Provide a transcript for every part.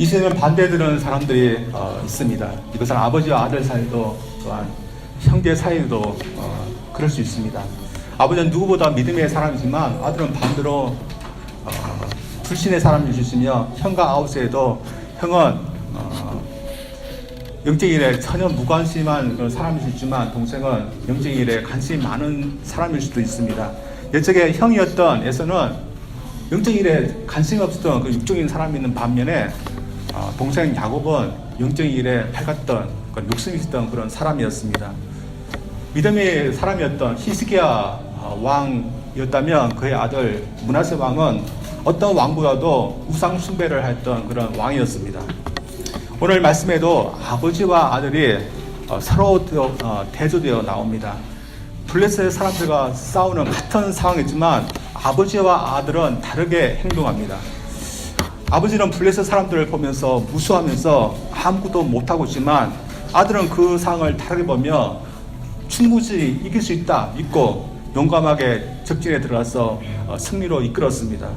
이 시대는 반대되는 사람들이 있습니다. 이것은 아버지와 아들 사이도 또한 형제 사이도 그럴 수 있습니다. 아버지는 누구보다 믿음의 사람이지만 아들은 반대로 불신의 사람일 수 있으며 형과 아우스에도 형은 영적인 일에 전혀 무관심한 그런 사람일 수 있지만 동생은 영적인 일에 관심이 많은 사람일 수도 있습니다. 옛적에 형이었던 에서는 영적인 일에 관심이 없었던 그 육적인 사람이 있는 반면에 동생 야곱은 영적인 일에 밝았던 욕심이 있었던 그런 사람이었습니다. 믿음의 사람이었던 히스기야 왕이었다면 그의 아들 므낫세 왕은 어떤 왕보다도 우상 숭배를 했던 그런 왕이었습니다. 오늘 말씀에도 아버지와 아들이 서로 대조되어 나옵니다. 블레셋 사람들과 싸우는 같은 상황이지만 아버지와 아들은 다르게 행동합니다. 아버지는 블레셋 사람들을 보면서 무수하면서 아무것도 못하고 있지만 아들은 그 상황을 다르게 보며 충분히 이길 수 있다 믿고 용감하게 적진에 들어가서 승리로 이끌었습니다.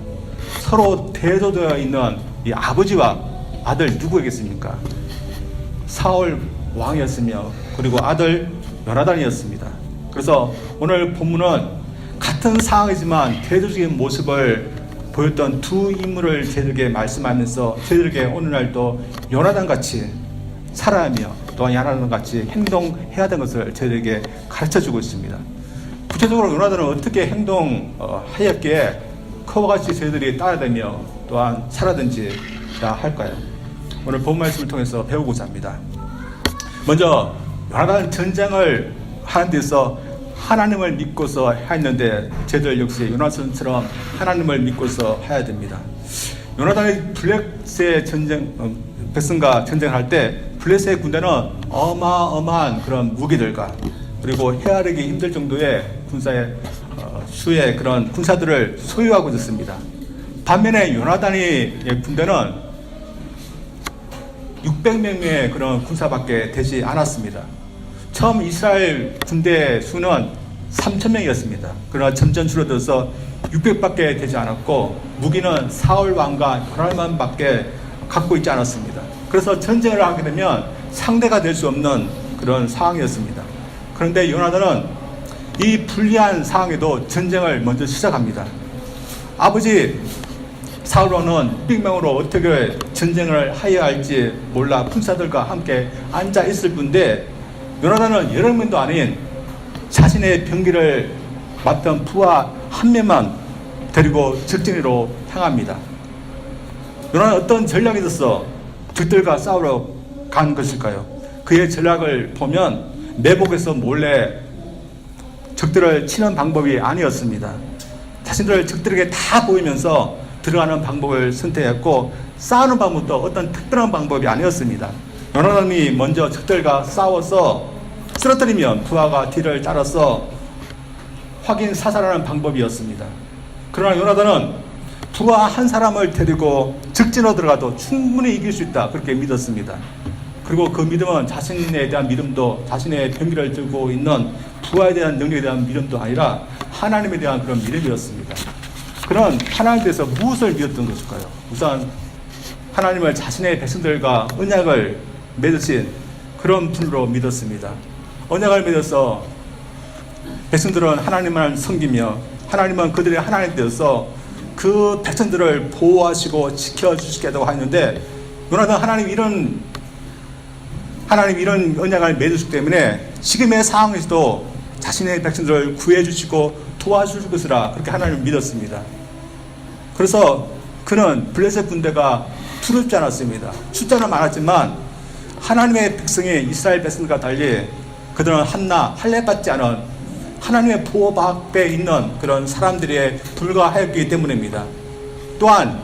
서로 대조되어 있는 이 아버지와 아들 누구이겠습니까? 사울 왕이었으며 그리고 아들 요나단이었습니다. 그래서 오늘 본문은 같은 상황이지만 대조적인 모습을 보였던 두 인물을 저희들에게 말씀하면서 저희들에게 오늘날도 요나단 같이 살아야며 또한 요나단 같이 행동해야 되는 것을 저희들에게 가르쳐주고 있습니다. 구체적으로 요나단은 어떻게 행동하였기에 그와 같이 저희들이 따라다니며 또한 살아든지 할까요? 오늘 본 말씀을 통해서 배우고자 합니다. 먼저 요나단은 전쟁을 하는 데서 하나님을 믿고서 했는데 저희들 역시 요나단처럼 하나님을 믿고서 해야 됩니다. 요나단이 블레셋 백성과 전쟁을 할 때 블레셋 군대는 어마어마한 그런 무기들과 그리고 헤아리기 힘들 정도의 군사의 수의 그런 군사들을 소유하고 있었습니다. 반면에 요나단의 군대는 600명의 그런 군사밖에 되지 않았습니다. 처음 이스라엘 군대 수는 3,000명이었습니다. 그러나 점점 줄어들어서 600밖에 되지 않았고 무기는 사울 왕과 요나단밖에 갖고 있지 않았습니다. 그래서 전쟁을 하게 되면 상대가 될 수 없는 그런 상황이었습니다. 그런데 요나단은 이 불리한 상황에도 전쟁을 먼저 시작합니다. 아버지 사울 왕은 빅명으로 어떻게 전쟁을 하여야 할지 몰라 군사들과 함께 앉아 있을 뿐인데 요나단은 여러 명도 아닌 자신의 병기를 맡던 부하 한 명만 데리고 적진으로 향합니다. 요나단은 어떤 전략이 있어서 적들과 싸우러 간 것일까요? 그의 전략을 보면 내복에서 몰래 적들을 치는 방법이 아니었습니다. 자신들을 적들에게 다 보이면서 들어가는 방법을 선택했고 싸우는 방법도 어떤 특별한 방법이 아니었습니다. 요나단이 먼저 적들과 싸워서 쓰러뜨리면 부하가 뒤를 따라서 확인 사살하는 방법이었습니다. 그러나 요나단은 부하 한 사람을 데리고 적진으로 들어가도 충분히 이길 수 있다 그렇게 믿었습니다. 그리고 그 믿음은 자신에 대한 믿음도 자신의 병기를 들고 있는 부하에 대한 능력에 대한 믿음도 아니라 하나님에 대한 그런 믿음이었습니다. 그런 하나님에 대해서 무엇을 믿었던 것일까요? 우선 하나님을 자신의 백성들과 언약을 맺으신 그런 분으로 믿었습니다. 언약을 맺어서 백성들은 하나님을 섬기며 하나님은 그들의 하나님 되어서 그 백성들을 보호하시고 지켜주시겠다고 하는데 요나단 하나님 이런 언약을 맺으시기 때문에 지금의 상황에서도 자신의 백성들을 구해주시고 도와주실 것이라 그렇게 하나님을 믿었습니다. 그래서 그는 블레셋 군대가 두렵지 않았습니다. 숫자는 많았지만 하나님의 백성이 이스라엘 백성과 달리 그들은 할례받지 않은 하나님의 보호 밖에 있는 그런 사람들에 불과하였기 때문입니다. 또한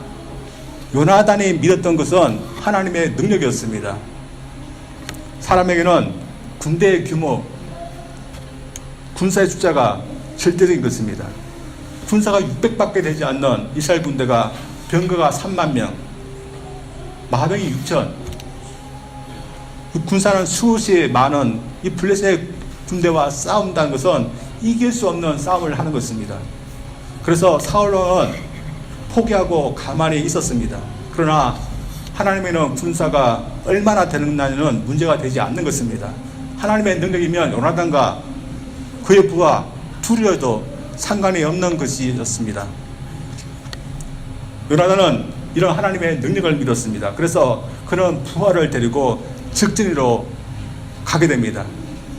요나단이 믿었던 것은 하나님의 능력이었습니다. 사람에게는 군대의 규모, 군사의 숫자가 절대적인 것입니다. 군사가 600밖에 되지 않는 이스라엘 군대가 병거가 3만 명, 마병이 6천, 군사는 수없이 많은 이 블레셋 군대와 싸운다는 것은 이길 수 없는 싸움을 하는 것입니다. 그래서 사울 왕은 포기하고 가만히 있었습니다. 그러나 하나님에는 군사가 얼마나 되느냐는 문제가 되지 않는 것입니다. 하나님의 능력이면 요나단과 그의 부하 둘이어도 상관이 없는 것이었습니다. 요나단은 이런 하나님의 능력을 믿었습니다. 그래서 그는 부하를 데리고 직진으로 가게 됩니다.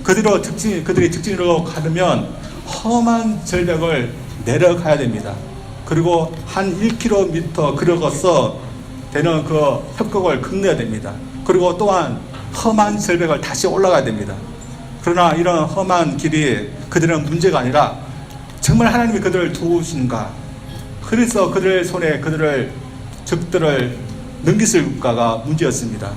그들이 직진으로 가려면 험한 절벽을 내려가야 됩니다. 그리고 한 1km 걸어서 되는 그 협곡을 건너야 됩니다. 그리고 또한 험한 절벽을 다시 올라가야 됩니다. 그러나 이런 험한 길이 그들은 문제가 아니라 정말 하나님이 그들을 도우신가, 그래서 그들의 손에 적들을 넘기실까가 문제였습니다.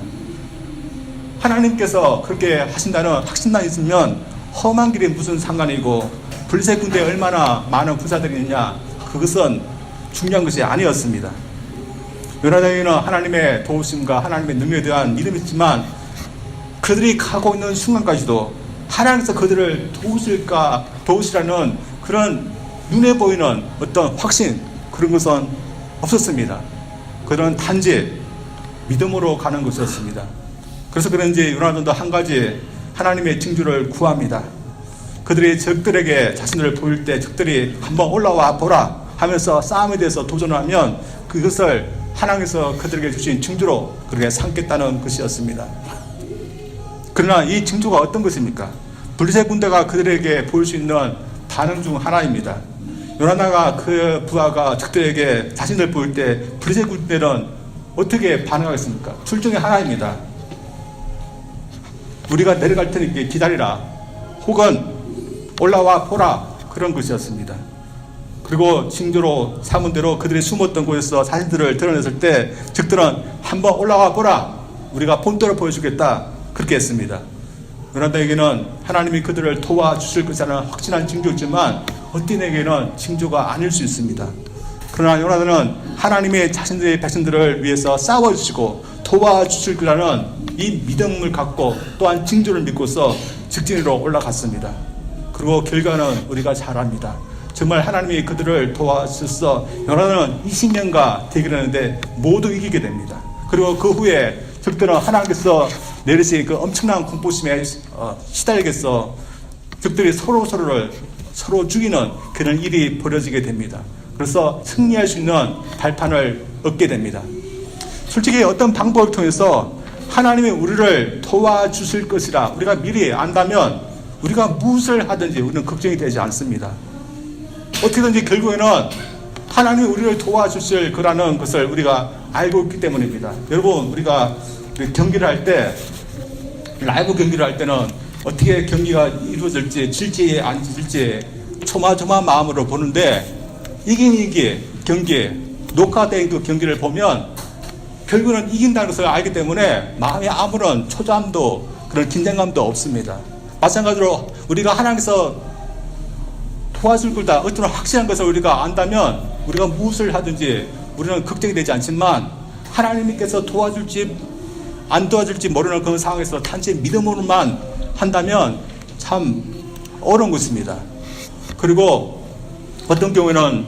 하나님께서 그렇게 하신다는 확신만 있으면 험한 길이 무슨 상관이고 블레셋 군대에 얼마나 많은 군사들이 있느냐, 그것은 중요한 것이 아니었습니다. 요나단에게는 하나님의 도우심과 하나님의 능력에 대한 믿음이 있지만 그들이 가고 있는 순간까지도 하나님께서 그들을 도우시라는 그런 눈에 보이는 어떤 확신, 그런 것은 없었습니다. 그들은 단지 믿음으로 가는 것이었습니다. 그래서 그런지 요나단도 한 가지 하나님의 징조를 구합니다. 그들이 적들에게 자신들을 보일 때 적들이 한번 올라와 보라 하면서 싸움에 대해서 도전하면 그것을 하나님께서 그들에게 주신 징조로 그렇게 삼겠다는 것이었습니다. 그러나 이 징조가 어떤 것입니까? 블레셋 군대가 그들에게 보일 수 있는 반응 중 하나입니다. 요나단과 그 부하가 적들에게 자신을 보일 때 블레셋 군대는 어떻게 반응하겠습니까? 둘 중에 하나입니다. 우리가 내려갈 테니 기다리라, 혹은 올라와 보라, 그런 것이었습니다. 그리고 징조로 삼은 대로 그들이 숨었던 곳에서 자신들을 드러냈을 때 적들은 한번 올라와 보라, 우리가 본떠를 보여주겠다, 그렇게 했습니다. 요나단에게는 하나님이 그들을 도와주실 것이라는 확신한 징조였지만 어딘에게는 징조가 아닐 수 있습니다. 그러나 요나단은 하나님의 자신들의 백성들을 위해서 싸워주시고 도와주실 거라는 이 믿음을 갖고 또한 징조를 믿고서 직진으로 올라갔습니다. 그리고 결과는 우리가 잘 압니다. 정말 하나님이 그들을 도와주셔서 요나단은 20년간 대결하는데 모두 이기게 됩니다. 그리고 그 후에 적들은 하나님께서 내리신 그 엄청난 공포심에 시달리겠어 적들이 서로를 죽이는 그런 일이 벌어지게 됩니다. 그래서 승리할 수 있는 발판을 얻게 됩니다. 솔직히 어떤 방법을 통해서 하나님이 우리를 도와주실 것이라 우리가 미리 안다면 우리가 무엇을 하든지 우리는 걱정이 되지 않습니다. 어떻게든지 결국에는 하나님이 우리를 도와주실 거라는 것을 우리가 알고 있기 때문입니다. 여러분, 우리가 경기를 할 때, 라이브 경기를 할 때는 어떻게 경기가 이루어질지, 질지 안 질지 조마조마한 마음으로 보는데, 이긴 경기, 녹화된 그 경기를 보면 결국은 이긴다는 것을 알기 때문에 마음에 아무런 초조함도 그런 긴장감도 없습니다. 마찬가지로 우리가 하나님께서 도와줄 거다, 어떤 확실한 것을 우리가 안다면 우리가 무엇을 하든지 우리는 걱정이 되지 않지만 하나님께서 도와줄지 안 도와줄지 모르는 그런 상황에서 단지 믿음으로만 한다면 참 어려운 것입니다. 그리고 어떤 경우에는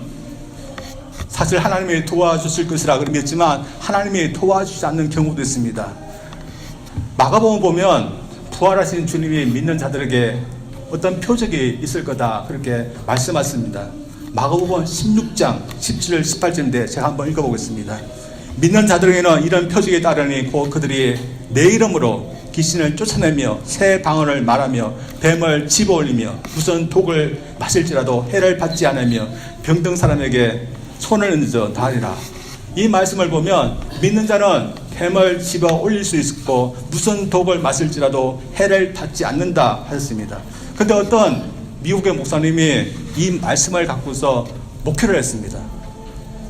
사실 하나님이 도와주실 것이라 믿지만 하나님이 도와주지 않는 경우도 있습니다. 마가복음 보면 부활하신 주님이 믿는 자들에게 어떤 표적이 있을 거다, 그렇게 말씀하십니다. 마가복음 16장 17절 18절인데 제가 한번 읽어보겠습니다. 믿는 자들에게는 이런 표적이 따르니 곧 그들이 내 이름으로 귀신을 쫓아내며 새 방언을 말하며 뱀을 집어올리며 무슨 독을 마실지라도 해를 받지 않으며 병든 사람에게 손을 얹어 다리라. 이 말씀을 보면 믿는 자는 뱀을 집어 올릴 수 있고 무슨 독을 마실지라도 해를 받지 않는다 하셨습니다. 그런데 어떤 미국의 목사님이 이 말씀을 갖고서 목회를 했습니다.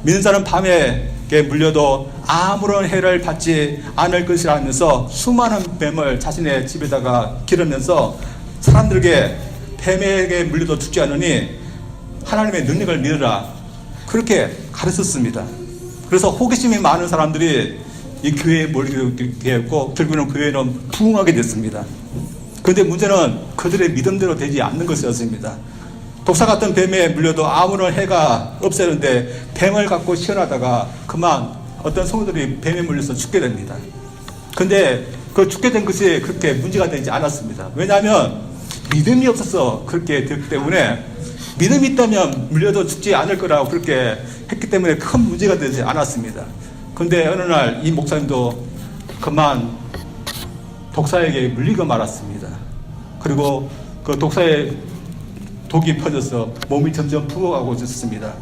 믿는 자는 밤에 물려도 아무런 해를 받지 않을 것이라 하면서 수많은 뱀을 자신의 집에다가 기르면서 사람들에게 뱀에게 물려도 죽지 않으니 하나님의 능력을 믿으라, 그렇게 가르쳤습니다. 그래서 호기심이 많은 사람들이 이 교회에 몰리게 되었고 결국에는 교회는 부흥하게 됐습니다. 그런데 문제는 그들의 믿음대로 되지 않는 것이었습니다. 독사 같은 뱀에 물려도 아무런 해가 없었는데 뱀을 갖고 시연하다가 그만 어떤 성도들이 뱀에 물려서 죽게 됩니다. 근데 그 죽게 된 것이 그렇게 문제가 되지 않았습니다. 왜냐하면 믿음이 없어서 그렇게 됐기 때문에, 믿음이 있다면 물려도 죽지 않을 거라고 그렇게 했기 때문에 큰 문제가 되지 않았습니다. 근데 어느 날 이 목사님도 그만 독사에게 물리고 말았습니다. 그리고 그 독사의 독이 퍼져서 몸이 점점 부어가고 있었습니다.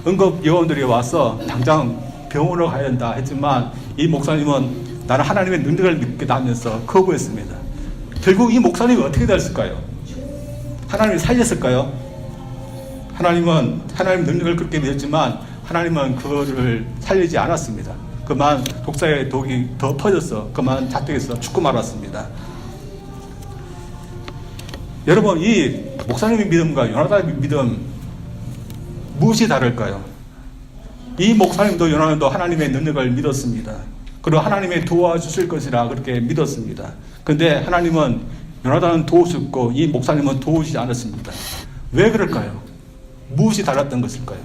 응급 요원들이 와서 당장 병원으로 가야 된다 했지만, 이 목사님은 나는 하나님의 능력을 믿겠다 하면서 거부했습니다. 결국 이 목사님이 어떻게 됐을까요? 하나님이 살렸을까요? 하나님은 하나님의 능력을 그렇게 믿었지만 하나님은 그거를 살리지 않았습니다. 그만 독사의 독이 더 퍼져서 그만 자택에서 죽고 말았습니다. 여러분, 이 목사님의 믿음과 요나단의 믿음 무엇이 다를까요? 이 목사님도 요나단도 하나님의 능력을 믿었습니다. 그리고 하나님의 도와주실 것이라 그렇게 믿었습니다. 그런데 하나님은 요나단은 도우셨고 이 목사님은 도우시지 않았습니다. 왜 그럴까요? 무엇이 달랐던 것일까요?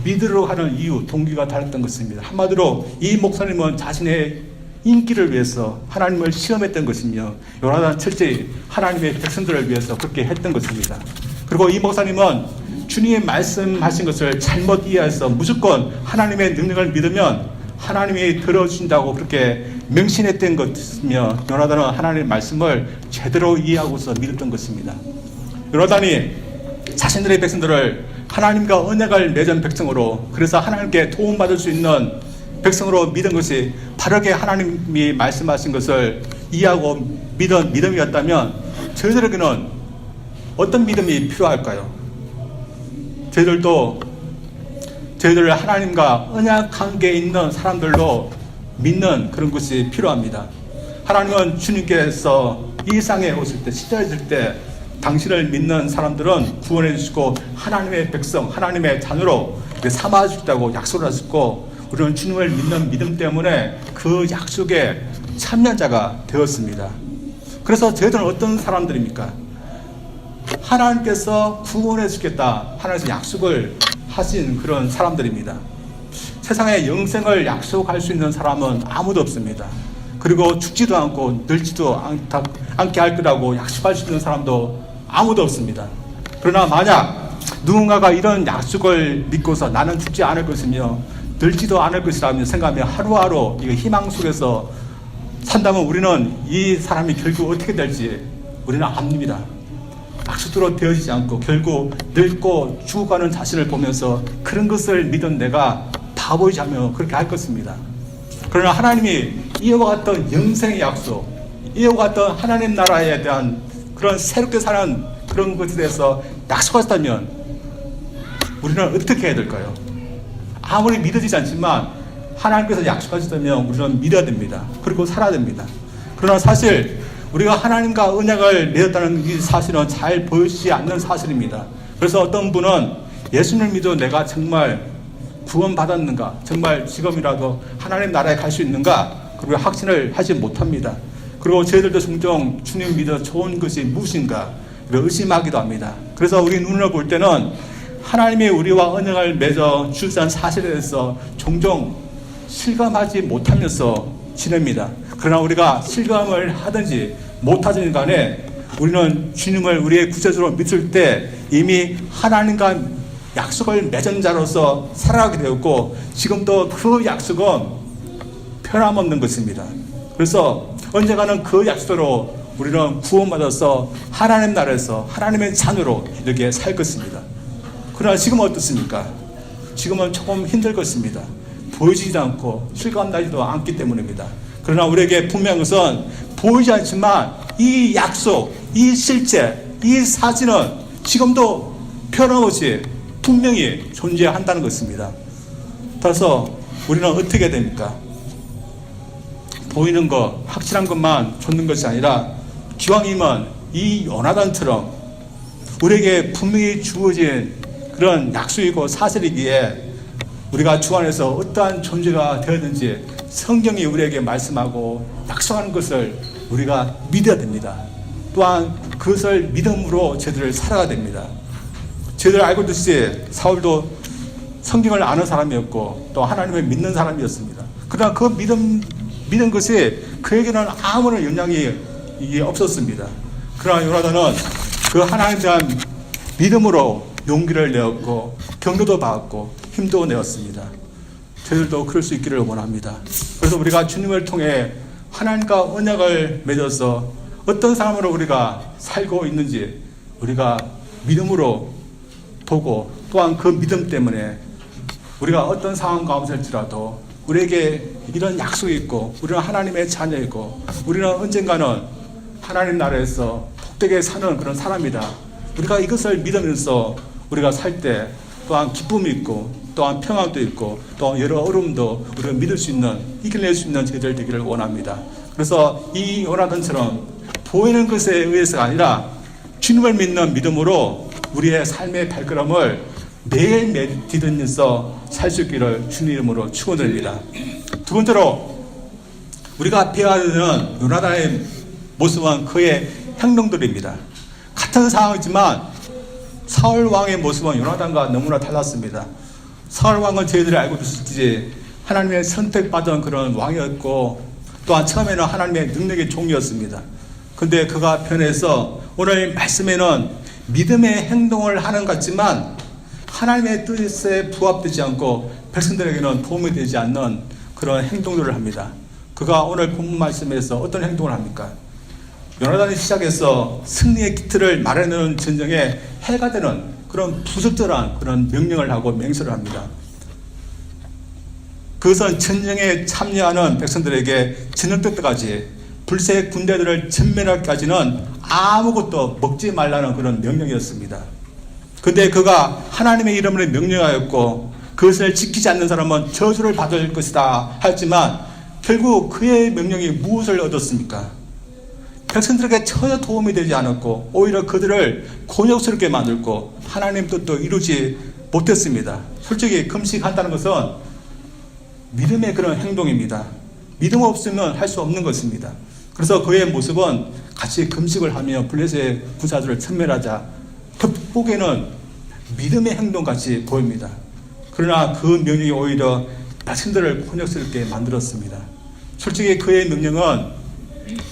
믿으려고 하는 이유, 동기가 달랐던 것입니다. 한마디로 이 목사님은 자신의 인기를 위해서 하나님을 시험했던 것이며, 요나단은 철저히 하나님의 백성들을 위해서 그렇게 했던 것입니다. 그리고 이 목사님은 주님의 말씀하신 것을 잘못 이해해서 무조건 하나님의 능력을 믿으면 하나님이 들어주신다고 그렇게 명신했던 것이며, 요나단은 하나님의 말씀을 제대로 이해하고서 믿었던 것입니다. 요나단이 자신들의 백성들을 하나님과 언약을 맺은 백성으로, 그래서 하나님께 도움받을 수 있는 백성으로 믿은 것이 바르게 하나님이 말씀하신 것을 이해하고 믿은 믿음이었다면, 저희들에게는 어떤 믿음이 필요할까요? 저희들 하나님과 언약 관계에 있는 사람들로 믿는 그런 것이 필요합니다. 하나님은 주님께서 이 땅에 오실 때, 십자가에 질 때 당신을 믿는 사람들은 구원해 주시고 하나님의 백성, 하나님의 자녀로 삼아 주시다고 약속을 하셨고, 우리는 주님을 믿는 믿음 때문에 그 약속에 참여자가 되었습니다. 그래서 저희들은 어떤 사람들입니까? 하나님께서 구원해 주겠다 하나님께서 약속을 하신 그런 사람들입니다. 세상에 영생을 약속할 수 있는 사람은 아무도 없습니다. 그리고 죽지도 않고 늙지도 않게 할 거라고 약속할 수 있는 사람도 아무도 없습니다. 그러나 만약 누군가가 이런 약속을 믿고서 나는 죽지 않을 것이며 늙지도 않을 것이라며 생각하며 하루하루 이 희망 속에서 산다면, 우리는 이 사람이 결국 어떻게 될지 우리는 압니다. 약속대로 되어지지 않고 결국 늙고 죽어가는 자신을 보면서 그런 것을 믿은 내가 바보이자며 그렇게 할 것입니다. 그러나 하나님이 이와 같은 영생의 약속, 이와 같은 하나님 나라에 대한 그런 새롭게 사는 그런 것에 대해서 약속하셨다면 우리는 어떻게 해야 될까요? 아무리 믿어지지 않지만 하나님께서 약속하셨다면 우리는 믿어야 됩니다. 그리고 살아야 됩니다. 그러나 사실 우리가 하나님과 언약을 맺었다는 이 사실은 잘 보이지 않는 사실입니다. 그래서 어떤 분은 예수님을 믿어 내가 정말 구원받았는가, 정말 지금이라도 하나님 나라에 갈 수 있는가, 그리고 확신을 하지 못합니다. 그리고 저희들도 종종 주님 믿어 좋은 것이 무엇인가 의심하기도 합니다. 그래서 우리 눈으로 볼 때는 하나님이 우리와 언약을 맺어 주시는 사실에 대해서 종종 실감하지 못하면서 지냅니다. 그러나 우리가 실감을 하든지 못하든지 간에 우리는 주님을 우리의 구세주로 믿을 때 이미 하나님과 약속을 맺은 자로서 살아가게 되었고, 지금도 그 약속은 변함없는 것입니다. 그래서 언젠가는 그 약속으로 우리는 구원받아서 하나님 나라에서 하나님의 자녀로 이렇게 살 것입니다. 그러나 지금은 어떻습니까? 지금은 조금 힘들 것입니다. 보이지도 않고 실감나지도 않기 때문입니다. 그러나 우리에게 분명한 것은 보이지 않지만 이 약속, 이 실제, 이 사진은 지금도 변함없이 분명히 존재한다는 것입니다. 따라서 우리는 어떻게 됩니까? 보이는 것, 확실한 것만 좇는 것이 아니라 기왕이면 이 요나단처럼 우리에게 분명히 주어진 그런 약속이고 사실이기에 우리가 주 안에서 어떠한 존재가 되었는지 성경이 우리에게 말씀하고 약속하는 것을 우리가 믿어야 됩니다. 또한 그것을 믿음으로 저희들 살아가야 됩니다. 저희들 알고 있듯이 사울도 성경을 아는 사람이었고 또 하나님을 믿는 사람이었습니다. 그러나 그 믿은 것이 그에게는 아무런 영향이 이게 없었습니다. 그러나 요나단은 그 하나님에 대한 믿음으로 용기를 내었고 격려도 받았고 힘도 내었습니다. 저희들도 그럴 수 있기를 원합니다. 그래서 우리가 주님을 통해 하나님과 언약을 맺어서 어떤 사람으로 우리가 살고 있는지 우리가 믿음으로 보고 또한 그 믿음 때문에 우리가 어떤 상황 가운데일지라도 우리에게 이런 약속이 있고 우리는 하나님의 자녀이고 우리는 언젠가는 하나님 나라에서 복되게 사는 그런 사람이다. 우리가 이것을 믿으면서 우리가 살 때 또한 기쁨이 있고 또한 평안도 있고 또 여러 어려움도 우리가 믿을 수 있는 이겨낼 수 있는 저희들 되기를 원합니다. 그래서 이 요나단처럼 보이는 것에 의해서가 아니라 주님을 믿는 믿음으로 우리의 삶의 발걸음을 매일 디디면서 살 수 있기를 주님 이름으로 축원드립니다. 두 번째로 우리가 배워야 되는 요나단의 모습은 그의 행동들입니다. 같은 상황이지만 사울 왕의 모습은 요나단과 너무나 달랐습니다. 사울 왕은 저희들이 알고 있듯이 하나님의 선택받은 그런 왕이었고 또한 처음에는 하나님의 능력의 종이었습니다. 근데 그가 변해서 오늘 말씀에는 믿음의 행동을 하는 것 같지만 하나님의 뜻에 부합되지 않고 백성들에게는 도움이 되지 않는 그런 행동들을 합니다. 그가 오늘 본문 말씀에서 어떤 행동을 합니까? 요나단이 시작해서 승리의 기틀을 마련하는 전쟁에 해가 되는 그런 부적절한 그런 명령을 하고 맹세를 합니다. 그것은 전쟁에 참여하는 백성들에게 저녁 때까지 불새 군대들을 전멸하기까지는 아무것도 먹지 말라는 그런 명령이었습니다. 근데 그가 하나님의 이름으로 명령하였고 그것을 지키지 않는 사람은 저주를 받을 것이다 하였지만 결국 그의 명령이 무엇을 얻었습니까? 백성들에게 전혀 도움이 되지 않았고 오히려 그들을 곤욕스럽게 만들고 하나님 뜻도 이루지 못했습니다. 솔직히 금식한다는 것은 믿음의 그런 행동입니다. 믿음 없으면 할 수 없는 것입니다. 그래서 그의 모습은 같이 금식을 하며 블레셋의 군사들을 천멸하자 겉보기에는 믿음의 행동같이 보입니다. 그러나 그 명령이 오히려 백성들을 곤욕스럽게 만들었습니다. 솔직히 그의 명령은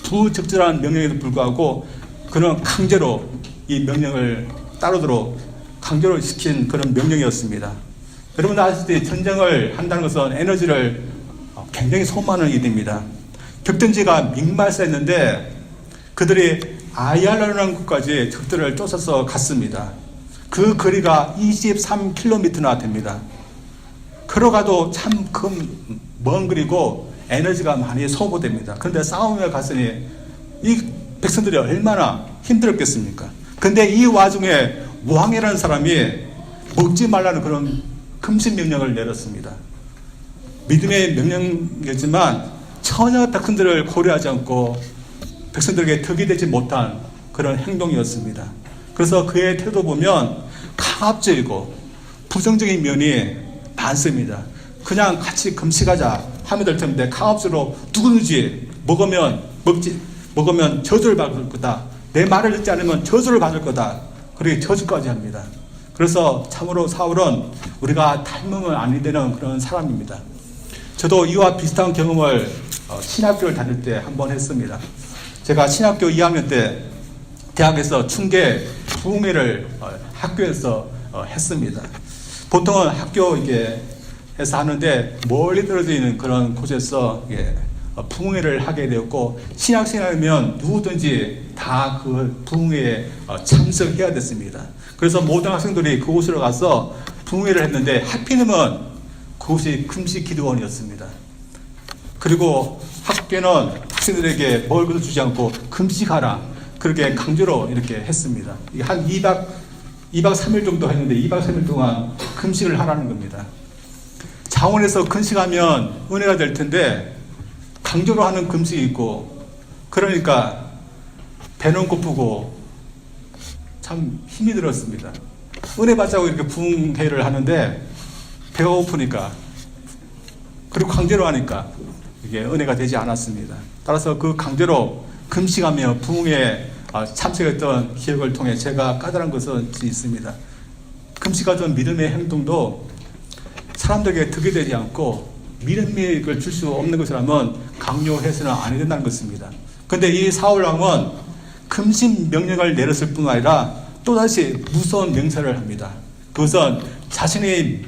부적절한 명령에도 불구하고 그는 강제로 이 명령을 따르도록 강제로 시킨 그런 명령이었습니다. 여러분 아시다시피 전쟁을 한다는 것은 에너지를 굉장히 소모하는 일입니다. 격전지가 믹마스했는데 그들이 아얄라라는 곳까지 적들을 쫓아서 갔습니다. 그 거리가 23km나 됩니다. 걸어가도 참 먼 거리고 에너지가 많이 소모됩니다. 그런데 싸움에 갔으니 이 백성들이 얼마나 힘들었겠습니까? 근데 이 와중에 왕이라는 사람이 먹지 말라는 그런 금식 명령을 내렸습니다. 믿음의 명령이었지만 전혀 백성들을 고려하지 않고 백성들에게 덕이 되지 못한 그런 행동이었습니다. 그래서 그의 태도 보면 강압적이고 부정적인 면이 많습니다. 그냥 같이 금식하자 하면 될 텐데 강압적으로 누구든지 먹으면 저주를 받을 거다. 내 말을 듣지 않으면 저주를 받을 거다. 그렇게 저주까지 합니다. 그래서 참으로 사울은 우리가 닮으면 아니 되는 그런 사람입니다. 저도 이와 비슷한 경험을 신학교를 다닐 때 한번 했습니다. 제가 신학교 2학년 때 대학에서 충계 부흥회를 학교에서 했습니다. 보통은 학교 해서 하는데 멀리 떨어져 있는 그런 곳에서 부흥회를 하게 되었고 신학생이면 누구든지 다 그 부흥회에 참석해야 됐습니다. 그래서 모든 학생들이 그곳으로 가서 부흥회를 했는데 하필이면 그곳이 금식 기도원이었습니다. 그리고 학교는 학생들에게 먹을 것을 주지 않고 금식하라 그렇게 강제로 이렇게 했습니다. 한 2박 3일 정도 했는데 2박 3일 동안 금식을 하라는 겁니다. 자원에서 금식하면 은혜가 될 텐데 강제로 하는 금식이 있고 그러니까 배는 고프고 참 힘이 들었습니다. 은혜 받자고 이렇게 부흥회를 하는데 배가 고프니까 그리고 강제로 하니까 이게 은혜가 되지 않았습니다. 따라서 그 강제로 금식하며 부흥회에 참석했던 기억을 통해 제가 까다로운 것은 있습니다. 금식하던 믿음의 행동도 사람들에게 득이 되지 않고 미련미익을 줄 수 없는 것이라면 강요해서는 안 된다는 것입니다. 그런데 이 사울 왕은 금신 명령을 내렸을 뿐 아니라 또다시 무서운 맹세를 합니다. 그것은 자신이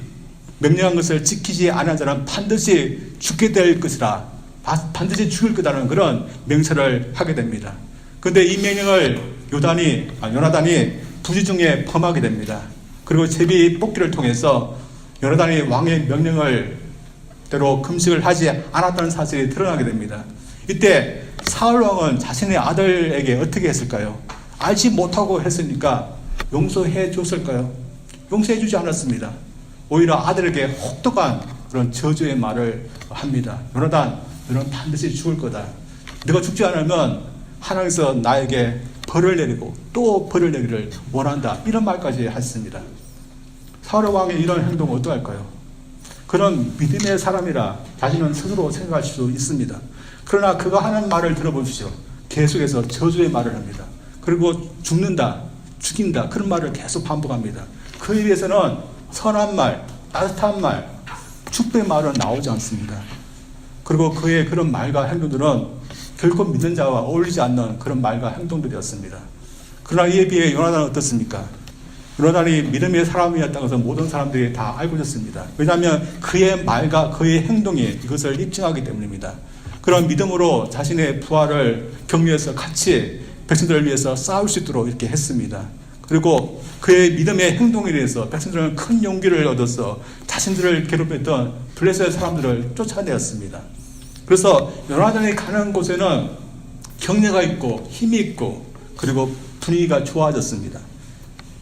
명령한 것을 지키지 않은 자는 반드시 죽게 될 것이라, 반드시 죽을 거다라는 그런 맹세를 하게 됩니다. 그런데 이 명령을 요나단이 부지중에 범하게 됩니다. 그리고 제비 뽑기를 통해서 요나단이 왕의 명령을 대로 금식을 하지 않았다는 사실이 드러나게 됩니다. 이때 사울 왕은 자신의 아들에게 어떻게 했을까요? 알지 못하고 했으니까 용서해 줬을까요? 용서해 주지 않았습니다. 오히려 아들에게 혹독한 그런 저주의 말을 합니다. 요나단, 너는 반드시 죽을 거다. 네가 죽지 않으면 하나님께서 나에게 벌을 내리고 또 벌을 내기를 원한다. 이런 말까지 했습니다. 사울 왕의 이런 행동은 어떠할까요? 그런 믿음의 사람이라 자신은 스스로 생각할 수 있습니다. 그러나 그가 하는 말을 들어보십시오. 계속해서 저주의 말을 합니다. 그리고 죽는다, 죽인다, 그런 말을 계속 반복합니다. 그에 비해서는 선한 말, 따뜻한 말, 축복의 말은 나오지 않습니다. 그리고 그의 그런 말과 행동들은 결코 믿는 자와 어울리지 않는 그런 말과 행동들이었습니다. 그러나 이에 비해 요나단은 어떻습니까? 요나단이 믿음의 사람이었다는 것을 모든 사람들이 다 알고 있었습니다. 왜냐하면 그의 말과 그의 행동이 이것을 입증하기 때문입니다. 그런 믿음으로 자신의 부하를 격려해서 같이 백성들을 위해서 싸울 수 있도록 이렇게 했습니다. 그리고 그의 믿음의 행동에 대해서 백성들은 큰 용기를 얻어서 자신들을 괴롭혔던 블레셋 사람들을 쫓아내었습니다. 그래서 요나단이 가는 곳에는 격려가 있고 힘이 있고 그리고 분위기가 좋아졌습니다.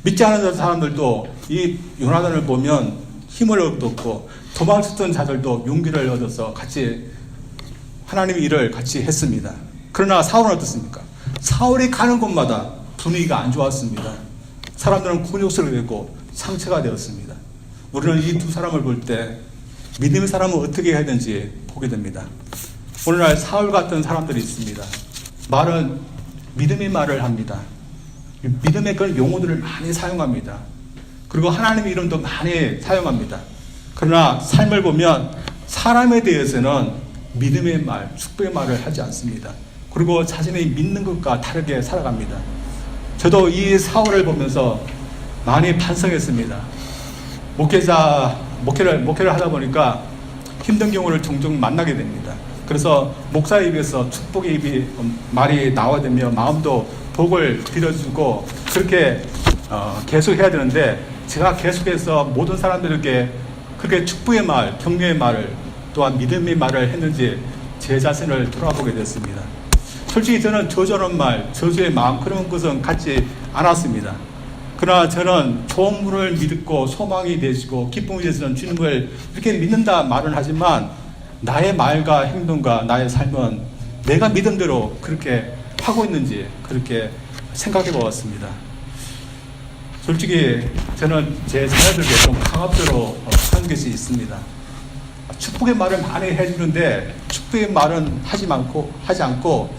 믿지 않은 사람들도 이 요나단을 보면 힘을 얻었고 도망쳤던 자들도 용기를 얻어서 같이 하나님의 일을 같이 했습니다. 그러나 사울은 어떻습니까? 사울이 가는 곳마다 분위기가 안 좋았습니다. 사람들은 곤욕스럽게 되고 상처가 되었습니다. 우리는 이 두 사람을 볼 때 믿음의 사람은 어떻게 해야 되는지 보게 됩니다. 오늘날 사울 같은 사람들이 있습니다. 말은 믿음의 말을 합니다. 믿음의 그런 용어들을 많이 사용합니다. 그리고 하나님의 이름도 많이 사용합니다. 그러나 삶을 보면 사람에 대해서는 믿음의 말, 축복의 말을 하지 않습니다. 그리고 자신이 믿는 것과 다르게 살아갑니다. 저도 이 사울을 보면서 많이 반성했습니다. 목회를 하다 보니까 힘든 경우를 종종 만나게 됩니다. 그래서 목사의 입에서 축복의 말이 나와야 되며 마음도 복을 빌어주고 그렇게 계속 해야 되는데 제가 계속해서 모든 사람들에게 그렇게 축복의 말, 격려의 말을 또한 믿음의 말을 했는지 제 자신을 돌아보게 됐습니다. 솔직히 저는 저주하는 말, 저주의 마음 그런 것은 갖지 않았습니다. 그러나 저는 좋은 분을 믿고 소망이 되시고 기쁨이 되시는 주님을 이렇게 믿는다 말은 하지만 나의 말과 행동과 나의 삶은 내가 믿은 대로 그렇게 하고 있는지 그렇게 생각해 보았습니다. 솔직히 저는 제 자녀들에게 좀 강압적으로 하는 것이 있습니다. 축복의 말을 많이 해주는데 축복의 말은 하지 않고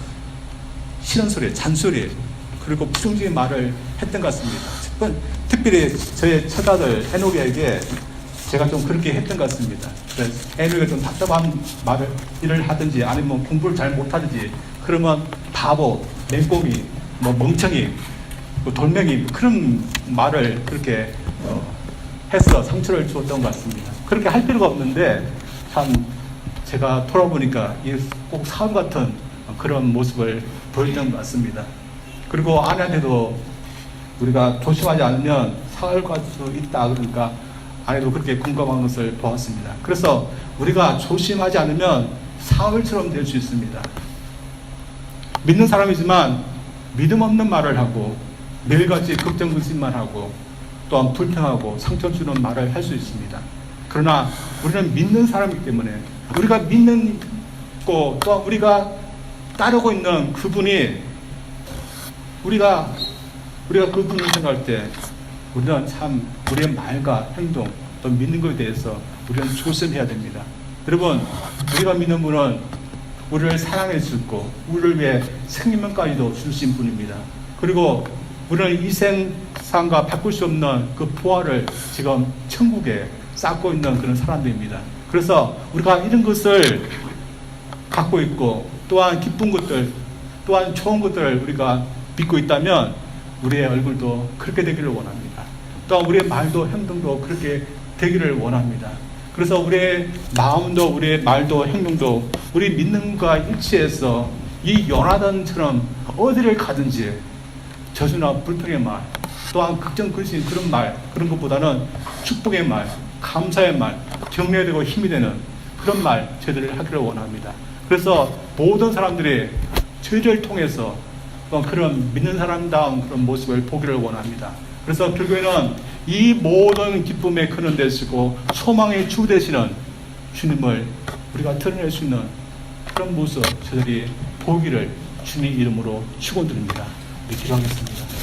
싫은 소리, 잔소리 그리고 부정적인 말을 했던 것 같습니다. 특별히 저의 첫아들 해녹이에게 제가 좀 그렇게 했던 것 같습니다. 해녹이가 좀 답답한 일을 하든지 아니면 공부를 잘 못하든지 그러면 바보, 맹꽁이, 멍청이, 돌멩이 그런 말을 그렇게 해서 상처를 주었던 것 같습니다. 그렇게 할 필요가 없는데 참 제가 돌아보니까 꼭 사울 같은 그런 모습을 보였던 것 같습니다. 그리고 아내한테도 우리가 조심하지 않으면 사울과 수 있다 그러니까 아내도 그렇게 공감한 것을 보았습니다. 그래서 우리가 조심하지 않으면 사울처럼 될 수 있습니다. 믿는 사람이지만 믿음 없는 말을 하고 매일같이 걱정근심만 하고 또한 불평하고 상처 주는 말을 할 수 있습니다. 그러나 우리는 믿는 사람이기 때문에 우리가 믿는 거 또한 우리가 따르고 있는 그분이 우리가 그분을 생각할 때 우리는 참 우리의 말과 행동 또 믿는 것에 대해서 우리는 조심해야 됩니다. 여러분 우리가 믿는 분은 우리를 사랑해 주고 우리를 위해 생명까지도 주신 분입니다. 그리고 우리는 이 세상과 바꿀 수 없는 그 부활을 지금 천국에 쌓고 있는 그런 사람들입니다. 그래서 우리가 이런 것을 갖고 있고 또한 기쁜 것들 또한 좋은 것들을 우리가 믿고 있다면 우리의 얼굴도 그렇게 되기를 원합니다. 또한 우리의 말도 행동도 그렇게 되기를 원합니다. 그래서 우리의 마음도 우리의 말도 행동도 우리 믿는 것과 일치해서 이 요나단처럼 어디를 가든지 저주나 불평의 말 또한 걱정근심 그런 말 그런 것보다는 축복의 말 감사의 말 격려되고 힘이 되는 그런 말 저희들을 하기를 원합니다. 그래서 모든 사람들이 저희를 통해서 그런 믿는 사람다운 그런 모습을 보기를 원합니다. 그래서 결국에는 이 모든 기쁨의 근원 되시고 소망의 주 되시는 주님을 우리가 드러낼 수 있는 그런 모습 저희들이 보기를 주님 이름으로 축원드립니다. 기도하겠습니다.